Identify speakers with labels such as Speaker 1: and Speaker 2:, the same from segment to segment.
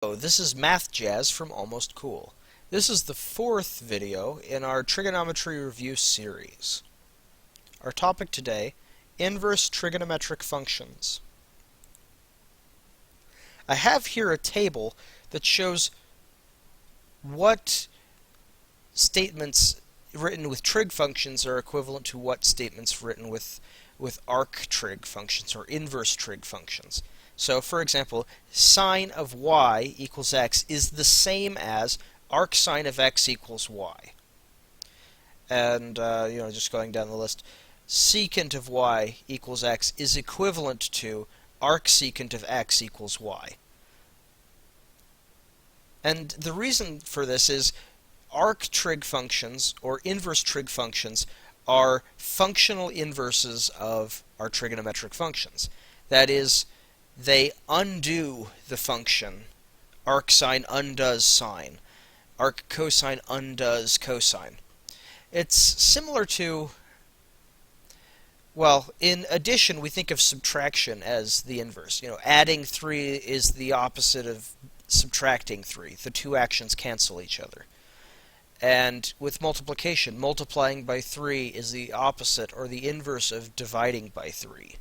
Speaker 1: This is mathjazz from Almost Cool. This is the fourth video in our trigonometry review series. Our topic today, inverse trigonometric functions. I have here a table that shows what statements written with trig functions are equivalent to what statements written with arc-trig functions or inverse trig functions. So, for example, sine of y equals x is the same as arcsine of x equals y. And, just going down the list, secant of y equals x is equivalent to arcsecant of x equals y. And the reason for this is arc-trig functions, or inverse trig functions, are functional inverses of our trigonometric functions. That is, they undo the function. Arcsine undoes sine. Arccosine undoes cosine. It's similar to, well, in addition, we think of subtraction as the inverse. Adding 3 is the opposite of subtracting 3. The two actions cancel each other. And with multiplication, multiplying by 3 is the opposite or the inverse of dividing by 3.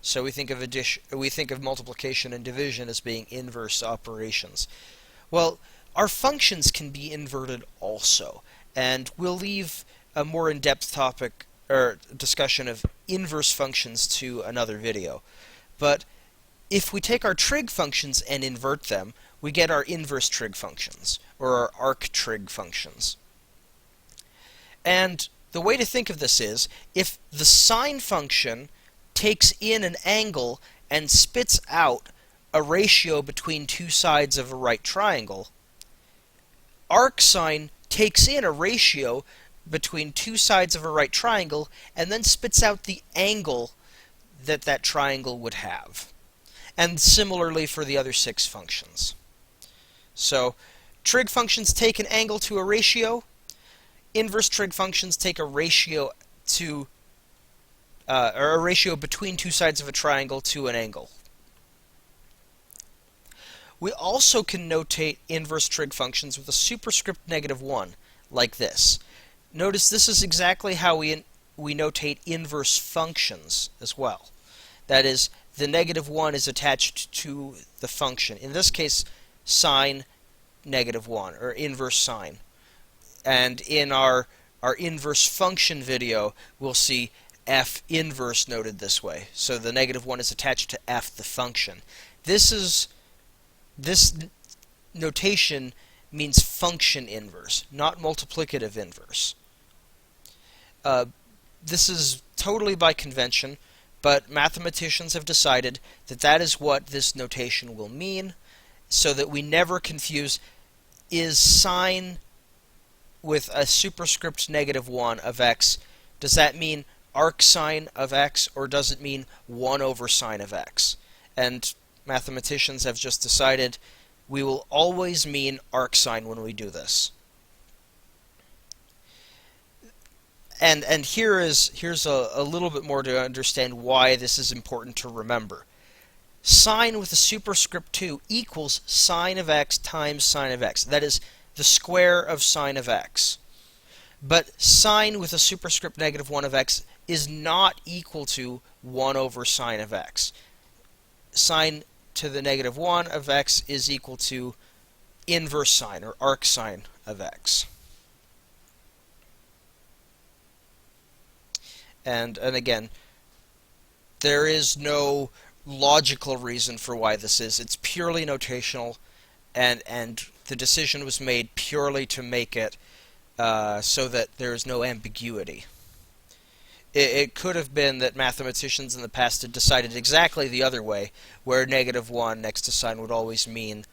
Speaker 1: So we think of multiplication and division as being inverse operations. Well, our functions can be inverted also, and we'll leave a more in-depth topic or discussion of inverse functions to another video. But if we take our trig functions and invert them, we get our inverse trig functions, or our arc-trig functions. And the way to think of this is, if the sine function takes in an angle and spits out a ratio between two sides of a right triangle, arcsine takes in a ratio between two sides of a right triangle and then spits out the angle that that triangle would have. And similarly for the other 6 functions. So, trig functions take an angle to a ratio. Inverse trig functions take a ratio to or a ratio between two sides of a triangle to an angle. We also can notate inverse trig functions with a superscript -1, like this. Notice this is exactly how we notate inverse functions as well. That is, the -1 is attached to the function. In this case, sine -1, or inverse sine. And in our inverse function video, we'll see f inverse noted this way. So the -1 is attached to f, the function. This notation means function inverse, not multiplicative inverse. This is totally by convention, but mathematicians have decided that that is what this notation will mean, so that we never confuse, is sine with a superscript -1 of x, does that mean arcsine of x, or does it mean 1 over sine of x? And mathematicians have just decided we will always mean arcsine when we do this. And here's a little bit more to understand why this is important to remember. Sine with a superscript 2 equals sine of x times sine of x. That is the square of sine of x. But sine with a superscript -1 of x is not equal to 1 over sine of x. Sine to the -1 of x is equal to inverse sine, or arcsine of x. And again, there is no logical reason for why this is. It's purely notational, and the decision was made purely to make it so that there is no ambiguity. It could have been that mathematicians in the past had decided exactly the other way, where -1 next to sine would always mean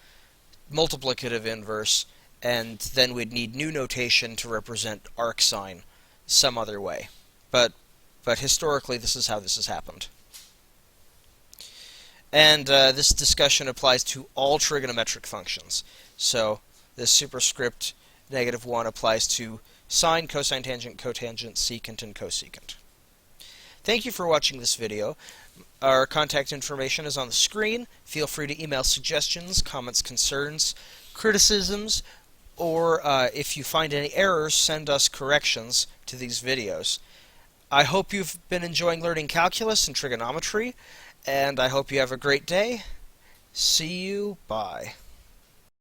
Speaker 1: multiplicative inverse, and then we'd need new notation to represent arcsine some other way. But historically, this is how this has happened. And this discussion applies to all trigonometric functions. So this superscript -1 applies to sine, cosine, tangent, cotangent, secant, and cosecant. Thank you for watching this video. Our contact information is on the screen. Feel free to email suggestions, comments, concerns, criticisms, or if you find any errors, send us corrections to these videos. I hope you've been enjoying learning calculus and trigonometry, and I hope you have a great day. See you. Bye.